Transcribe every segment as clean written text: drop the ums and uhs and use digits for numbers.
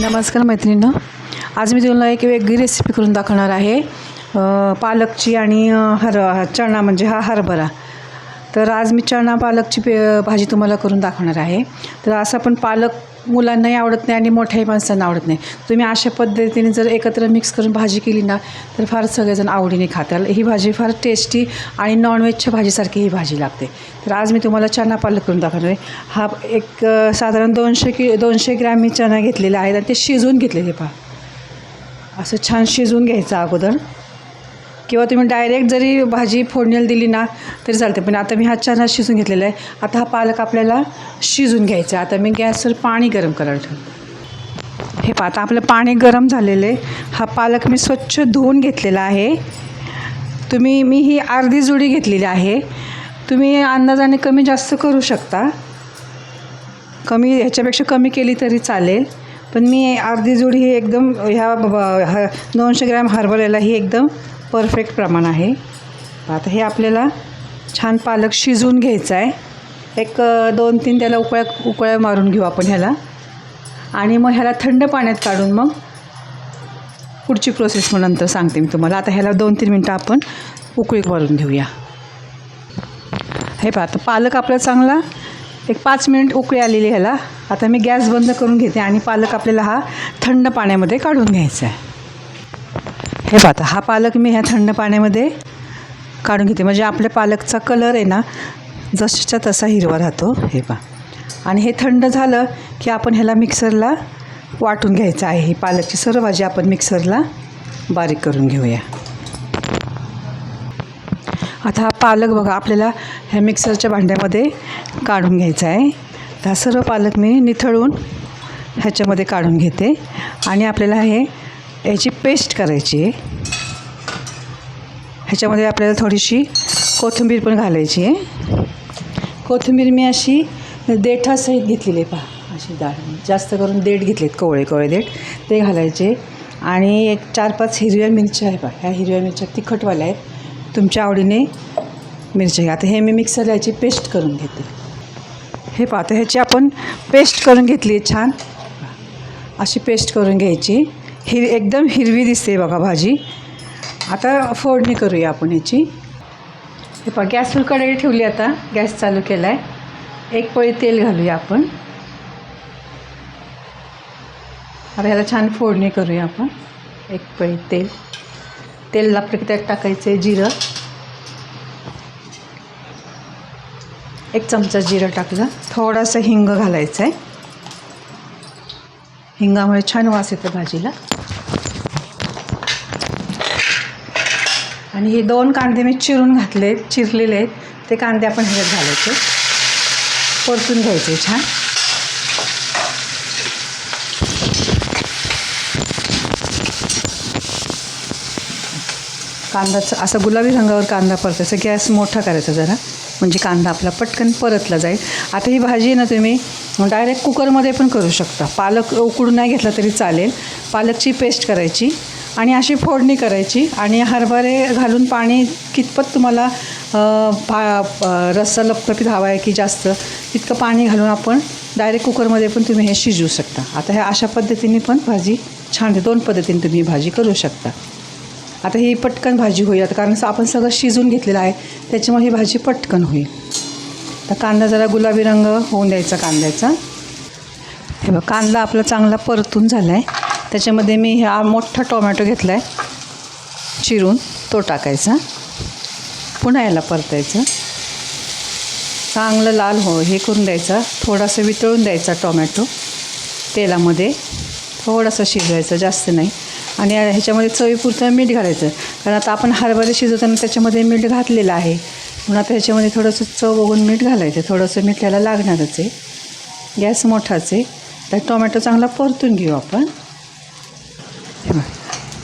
नमस्कार मैत्रिणींनो, आज मी तुम्हाला एक वेगळी रेसिपी करून दाखवणार आहे. पालकची आणि चणा म्हणजे हा हरभरा. तर आज मी चणा पालकची भाजी तुम्हाला करून दाखवणार आहे. तर असं पण पालक मुलांनाही आवडत नाही आणि मोठ्याही माणसांना आवडत नाही. तुम्ही अशा पद्धतीने जर एकत्र मिक्स करून भाजी केली ना तर फार सगळेजण आवडीने खातात. ही भाजी फार टेस्टी आणि नॉनव्हेजच्या भाजीसारखी ही भाजी लागते. तर आज मी तुम्हाला चणा पालक करून दाखवणार आहे. हा एक साधारण 200 ग्रॅम मी चणा घेतलेला आहे आणि ते शिजवून घेतलेले. पहा, असं छान शिजवून घ्यायचं अगोदर, किंवा तुम्ही डायरेक्ट जरी भाजी फोडणीला दिली ना तरी चालते. पण आता मी हा चणा शिजून घेतलेला आहे. आता हा पालक आपल्याला शिजून घ्यायचा आहे. आता मी गॅसवर पाणी गरम करायला ठेवलं. हे पहा, आता आपलं पाणी गरम झालेलं आहे. हा पालक मी स्वच्छ धुवून घेतलेला आहे. मी ही अर्धी जुडी घेतलेली आहे. तुम्ही अंदाजाने कमी जास्त करू शकता, ह्याच्यापेक्षा कमी केली तरी चालेल. पण मी अर्धी जुडी ही एकदम ह्या 200 ग्रॅम हरभऱ्याला ही एकदम परफेक्ट प्रमाण आहे. आता हे आपल्याला छान पालक शिजवून घ्यायचा आहे. एक 2-3 त्याला उकळ्या मारून घेऊ आपण ह्याला. आणि मग ह्याला थंड पाण्यात काढून मग पुढची प्रोसेस मग नंतर सांगते मी तुम्हाला. आता ह्याला 2-3 मिनटं आपण उकळी मारून घेऊया. हे पहा, आता पालक आपला चांगला एक 5 मिनिट उकळी आलेली ह्याला. आता मी गॅस बंद करून घेते आणि पालक आपल्याला हा थंड पाण्यामध्ये काढून घ्यायचा आहे. हे पहा, आता हा पालक मी ह्या थंड पाण्यामध्ये काढून घेते, म्हणजे आपल्या पालकचा कलर आहे ना जशाच्या तसा हिरवा राहतो. हे पहा, आणि हे थंड झालं की आपण ह्याला मिक्सरला वाटून घ्यायचं आहे. ही पालकची सर्व भाजी आपण मिक्सरला बारीक करून घेऊया. आता हा पालक बघा आपल्याला ह्या मिक्सरच्या भांड्यामध्ये काढून घ्यायचा आहे. तर हा सर्व पालक मी निथळून ह्याच्यामध्ये काढून घेते आणि आपल्याला याची पेस्ट करायची आहे. ह्याच्यामध्ये आपल्याला थोडीशी कोथिंबीर पण घालायची आहे. कोथिंबीर मी अशी देठासहित घेतलेली आहे. पहा, अशी जास्त करून देठ घेतलेत, कोवळे देठ, ते घालायचे. आणि एक 4-5 हिरव्या मिरच्या आहे. पहा, ह्या हिरव्या मिरच्या तिखटवाल्या आहेत, तुमच्या आवडीने मिरच्या घ्या. आता हे मी मिक्सरला याची पेस्ट करून घेते. हे पहा, आता ह्याची आपण पेस्ट करून घेतली आहे. छान अशी पेस्ट करून घ्यायची. एकदम हिरवी दिसते बघा भाजी. आता फोडणी करूया आपण ह्याची. हे पहा, गॅसवर कढई ठेवली. आता गॅस चालू केला आहे. 1 पळी तेल घालूया आपण. आता ह्याला छान फोडणी करूया आपण. 1 पळी तेल आपलं की त्यात टाकायचं आहे जिरं. 1 चमचा जिरं टाकलं. थोडासा हिंग घालायचा आहे. हिंगामुळे छान वास येतो भाजीला. आणि हे 2 कांदे मी चिरलेले आहेत. ते कांदे आपण ह्याच्यात घालायचे, परतून घ्यायचे छान. कांदाचं असं गुलाबी रंगावर कांदा परतायचा. गॅस मोठा करायचा जरा, म्हणजे कांदा आपला पटकन परतला जाईल. आता ही भाजी आहे ना तुम्ही डायरेक्ट कुकरमध्ये पण करू शकता. पालक उकडून नाही घेतला तरी चालेल. पालकची पेस्ट करायची आणि अशी फोडणी करायची आणि हरभरे घालून पाणी कितपत तुम्हाला रस्सा लपलपीत हवा आहे की जास्त, तितकं पाणी घालून आपण डायरेक्ट कुकरमध्ये पण तुम्ही हे शिजवू शकता. आता ह्या अशा पद्धतीने पण भाजी छान आहे. 2 पद्धतीने तुम्ही भाजी करू शकता. आता ही पटकन भाजी होईल, आता कारण आपण सगळं शिजून घेतलेलं आहे त्याच्यामुळे ही भाजी पटकन होईल. तर कांदा जरा गुलाबी रंग होऊन द्यायचा कांद्याचा. हे बघ, कांदा आपला चांगला परतून झाला आहे. त्याच्यामध्ये मी हा मोठा टोमॅटो घेतला आहे चिरून, तो टाकायचा. पुन्हा याला परतायचं. चांगलं लाल हे करून द्यायचा. थोडासा वितळून द्यायचा टोमॅटो तेलामध्ये. थोडासा शिजवायचं, जास्त नाही. आणि ह्याच्यामध्ये चवीपुरतं मीठ घालायचं, कारण आता आपण हरभरे शिजवताना त्याच्यामध्ये मीठ घातलेलं आहे. म्हणून आता ह्याच्यामध्ये थोडंसं चव बघून मीठ घालायचं. थोडंसं मीठ त्याला लागणारच आहे. गॅस मोठाच आहे. तर टोमॅटो चांगला परतून घेऊ आपण.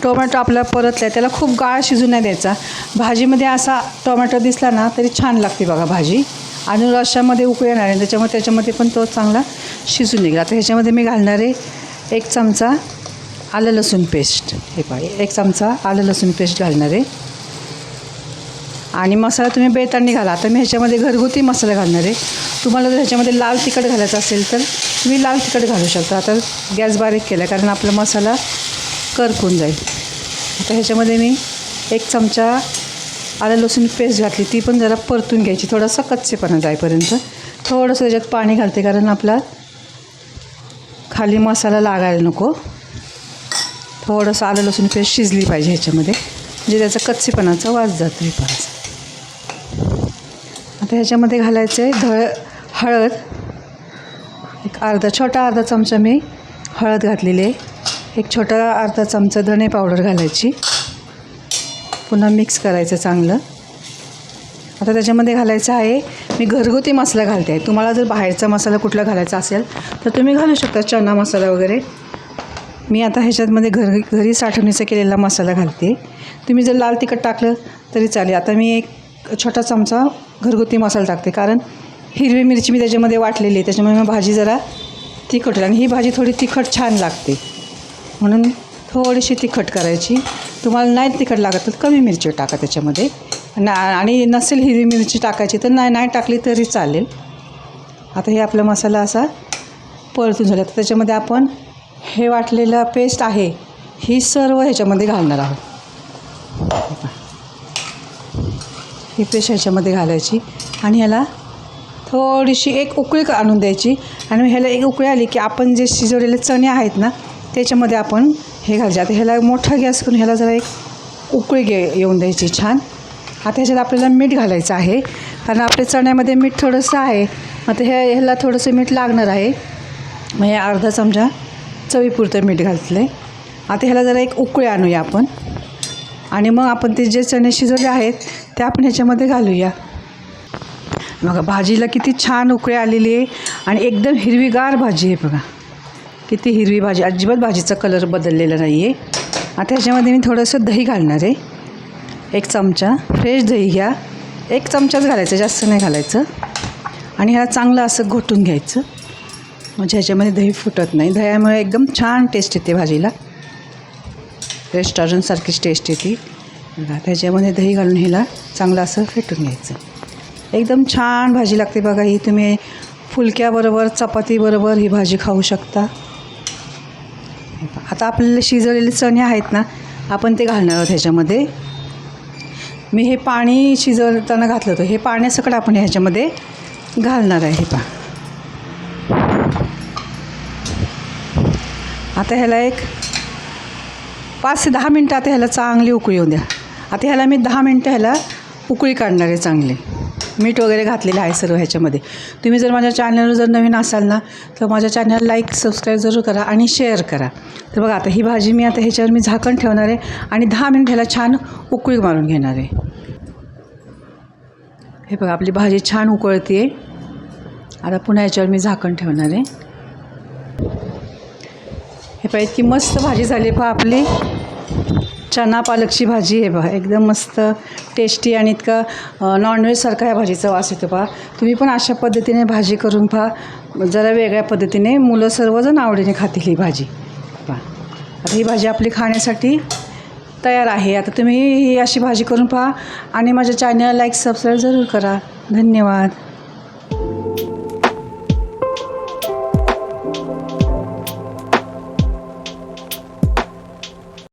टोमॅटो आपला परतला आहे, त्याला खूप गाळ शिजू नाही द्यायचा. भाजीमध्ये असा टोमॅटो दिसला ना तरी छान लागते बघा भाजी. आणि रश्श्यामध्ये उकळी येणार आहे त्याच्यामध्ये पण तो चांगला शिजून निघाला. आता ह्याच्यामध्ये मी घालणार आहे 1 चमचा आलं लसूण पेस्ट. हे पहा, 1 चमचा आलं लसूण पेस्ट घालणार आहे. आणि मसाला तुम्ही बेतांनी घाला. आता मी ह्याच्यामध्ये घरगुती मसाला घालणार आहे. तुम्हाला जर ह्याच्यामध्ये लाल तिखट घालायचं असेल तर तुम्ही लाल तिखट घालू शकता. आता गॅस बारीक केला कारण आपला मसाला करपून जाईल. आता ह्याच्यामध्ये मी 1 चमचा आलं लसूण पेस्ट घातली, ती पण जरा परतून घ्यायची, थोडासा कच्चेपणा जाईपर्यंत. थोडंसं त्याच्यात पाणी घालते कारण आपला खाली मसाला लागायला नको. थोडंसं आलं लसूण पेस्ट शिजली पाहिजे ह्याच्यामध्ये, म्हणजे त्याचा कच्चेपणाचा वास जातो आहे परत. आता ह्याच्यामध्ये घालायचं आहे हळद. एक अर्धा चमचा मी हळद घातलेली आहे. एक अर्धा चमचा धणे पावडर घालायची. पुन्हा मिक्स करायचं चांगलं. आता त्याच्यामध्ये घालायचं आहे, मी घरगुती मसाला घालते आहे. तुम्हाला जर बाहेरचा मसाला कुठला घालायचा असेल तर तुम्ही घालू शकता, चना मसाला वगैरे. मी आता ह्याच्यामध्ये घरी साठवणीचा केलेला मसाला घालते. तुम्ही जर लाल तिखट टाकलं तरी चालेल. आता मी एक छोटा चमचा घरगुती मसाला टाकते कारण हिरवी मिरची मी त्याच्यामध्ये वाटलेली आहे, त्याच्यामुळे मग भाजी जरा तिखट होईल आणि ही भाजी थोडी तिखट छान लागते, म्हणून थोडीशी तिखट करायची. तुम्हाला नाही तिखट लागत तर कमी मिरची टाका त्याच्यामध्ये, आणि नसेल हिरवी मिरची टाकायची तर नाही टाकली तरी चालेल. आता हे आपला मसाला असा परतून झाला तर त्याच्यामध्ये आपण हे वाटलेलं पेस्ट आहे ही सर्व ह्याच्यामध्ये घालणार आहोत. ही पेस्ट ह्याच्यामध्ये घालायची आणि ह्याला थोडीशी एक उकळी आणून द्यायची. आणि ह्याला एक उकळी आली की आपण जे शिजवलेले चणे आहेत ना त्याच्यामध्ये आपण हे घालायचे. आता ह्याला मोठा गॅस करून ह्याला जरा एक उकळी येऊन द्यायची छान. आता ह्याच्यात आपल्याला मीठ घालायचं आहे कारण आपल्या चण्यामध्ये मीठ थोडंसं आहे. आता ह्याला थोडंसं मीठ लागणार आहे, मग हे अर्धा चमचा चवीपुरतं मीठ घातलं आहे. आता ह्याला जरा एक उकळी आणूया आपण आणि मग आपण ते जे चणे शिजवले आहेत ते आपण ह्याच्यामध्ये घालूया. बघा भाजीला किती छान उकळी आलेली आहे आणि एकदम हिरवीगार भाजी आहे. बघा किती हिरवी भाजी, अजिबात भाजीचा कलर बदललेला नाही आहे. आता ह्याच्यामध्ये मी थोडंसं दही घालणार आहे. 1 चमचा फ्रेश दही घ्या, 1 चमचाच घालायचं, जास्त नाही घालायचं. आणि ह्याला चांगलं असं घोटून घ्यायचं, म्हणजे ह्याच्यामध्ये दही फुटत नाही. दह्यामुळे एकदम छान टेस्ट येते भाजीला, रेस्टॉरंटसारखीच टेस्ट येते. बघा त्याच्यामध्ये दही घालून ह्याला चांगलं असं फेटून घ्यायचं, एकदम छान भाजी लागते. बघा ही तुम्ही फुलक्याबरोबर चपातीबरोबर ही भाजी खाऊ शकता. आता आपल्याला शिजवलेले चणे आहेत ना आपण ते घालणार आहोत ह्याच्यामध्ये. मी हे पाणी शिजवताना घातलं होतं, हे पाण्यासकट आपण ह्याच्यामध्ये घालणार आहे. हे पहा आता ह्याला एक 5 ते 10 मिनटं आता ह्याला चांगली उकळी येऊ द्या. आता ह्याला मी 10 मिनटं ह्याला उकळी काढणार आहे चांगली. मीठ वगैरे घातलेलं आहे सर्व ह्याच्यामध्ये. तुम्ही जर माझ्या चॅनलवर जर नवीन असाल ना तर माझ्या चॅनल लाईक सबस्क्राईब जरूर करा आणि शेअर करा. तर बघा आता ही भाजी मी आता ह्याच्यावर मी झाकण ठेवणार आहे आणि 10 मिनिट ह्याला छान उकळी मारून घेणार आहे. हे बघा आपली भाजी छान उकळती आहे. आता पुन्हा ह्याच्यावर मी झाकण ठेवणार आहे. हे पहा इतकी मस्त भाजी झाली. पहा आपली चना पालकची भाजी आहे. पहा एकदम मस्त टेस्टी आणि इतकं नॉनव्हेजसारखा ह्या भाजीचा वास येतो. पहा तुम्ही पण अशा पद्धतीने भाजी करून पहा, जरा वेगळ्या पद्धतीने. मुलं सर्वजण आवडीने खातील ही भाजी. पहा आता ही भाजी आपली खाण्यासाठी तयार आहे. आता तुम्ही ही अशी भाजी करून पहा आणि माझ्या चॅनलला लाईक सबस्क्राईब जरूर करा. धन्यवाद.